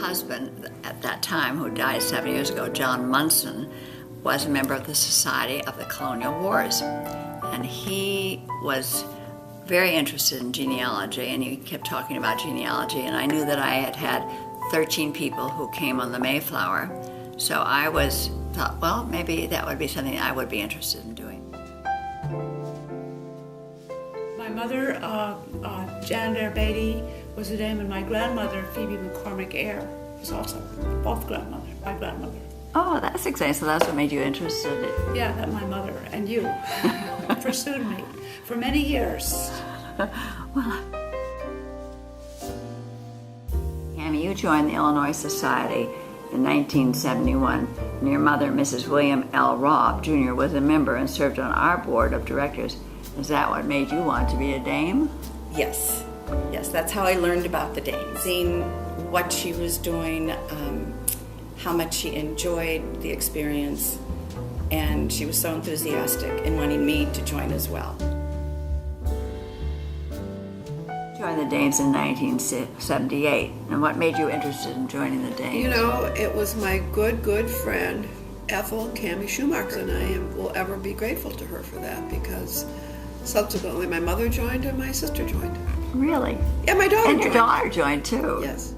husband at that time, who died 7 years ago, John Munson, was a member of the Society of the Colonial Wars. And he was very interested in genealogy, and he kept talking about genealogy, and I knew that I had 13 people who came on the Mayflower, so I thought, well, maybe that would be something I would be interested in doing. My mother, Janet Beatty, was a dame, and my grandmother, Phoebe McCormick Eyre, was also my grandmother. Oh, that's exciting. So that's what made you interested in... Yeah, that my mother and you pursued me for many years. Well, Tammy, you joined the Illinois Society in 1971, and your mother, Mrs. William L. Robb, Jr., was a member and served on our board of directors. Is that what made you want to be a dame? Yes. Yes, that's how I learned about the Dames. Seeing what she was doing, how much she enjoyed the experience, and she was so enthusiastic in wanting me to join as well. You joined the Dames in 1978, and what made you interested in joining the Dames? You know, it was my good friend, Ethel Cammie Schumacher, and I will ever be grateful to her for that, because subsequently my mother joined and my sister joined. Really? Yeah, my daughter joined. And joined. your daughter joined too. Yes.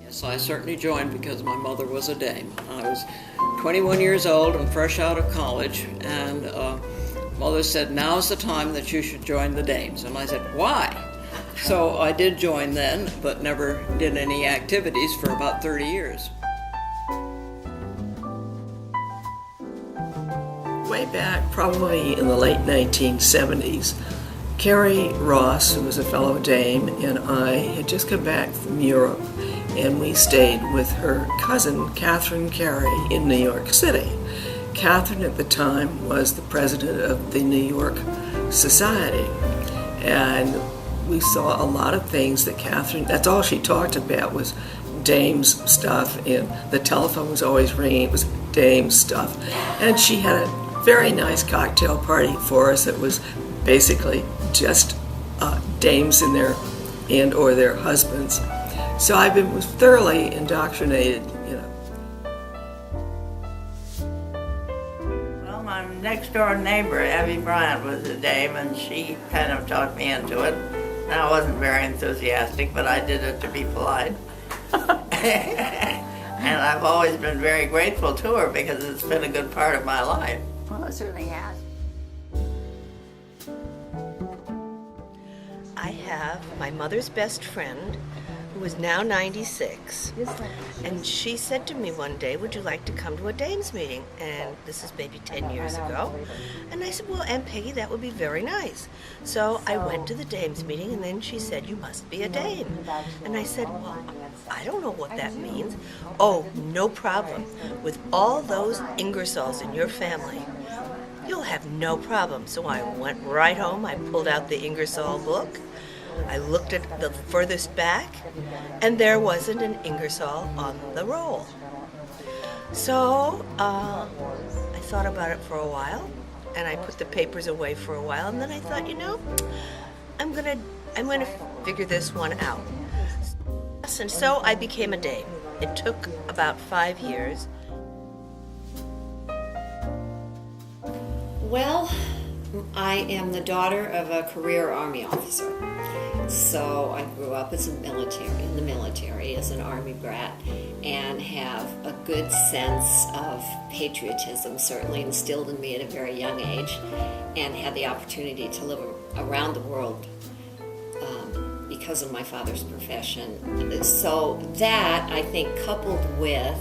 Yes, I certainly joined because my mother was a dame. I was 21 years old and fresh out of college, and mother said, now's the time that you should join the Dames. And I said, why? So I did join then, but never did any activities for about 30 years. Way back, probably in the late 1970s, Carrie Ross, who was a fellow dame, and I had just come back from Europe, and we stayed with her cousin, Catherine Carey, in New York City. Catherine at the time was the president of the New York Society, and we saw a lot of things that Catherine, that's all she talked about was dames stuff, and the telephone was always ringing, it was dame stuff. And she had a very nice cocktail party for us that was basically just dames and or their husbands. So was thoroughly indoctrinated, you know. Well, my next door neighbor, Abby Bryant, was a dame, and she kind of talked me into it. And I wasn't very enthusiastic, but I did it to be polite. And I've always been very grateful to her because it's been a good part of my life. Well, it certainly has. I have my mother's best friend, who is now 96, and she said to me one day, would you like to come to a Dames meeting? And this is maybe 10 years ago. And I said, well, Aunt Peggy, that would be very nice. So I went to the Dames meeting, and then she said, you must be a dame. And I said, well, I don't know what that means. Oh, no problem. With all those Ingersolls in your family, you'll have no problem. So I went right home, I pulled out the Ingersoll book, I looked at the furthest back, and there wasn't an Ingersoll on the roll. So I thought about it for a while, and I put the papers away for a while, and then I thought, you know, I'm gonna figure this one out. And so I became a dame. It took about 5 years. Well, I am the daughter of a career Army officer. So I grew up in the military as an Army brat, and have a good sense of patriotism, certainly instilled in me at a very young age, and had the opportunity to live around the world because of my father's profession. So that, I think, coupled with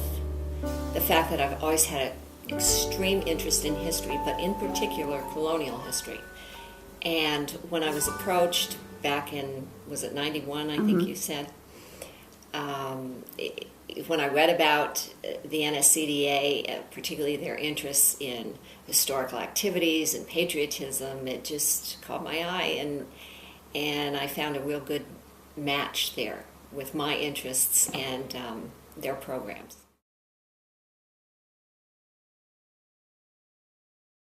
the fact that I've always had an extreme interest in history, but in particular colonial history. And when I was approached back in, was it 91, I think you said, when I read about the NSCDA, particularly their interests in historical activities and patriotism, it just caught my eye, and I found a real good match there with my interests and their programs.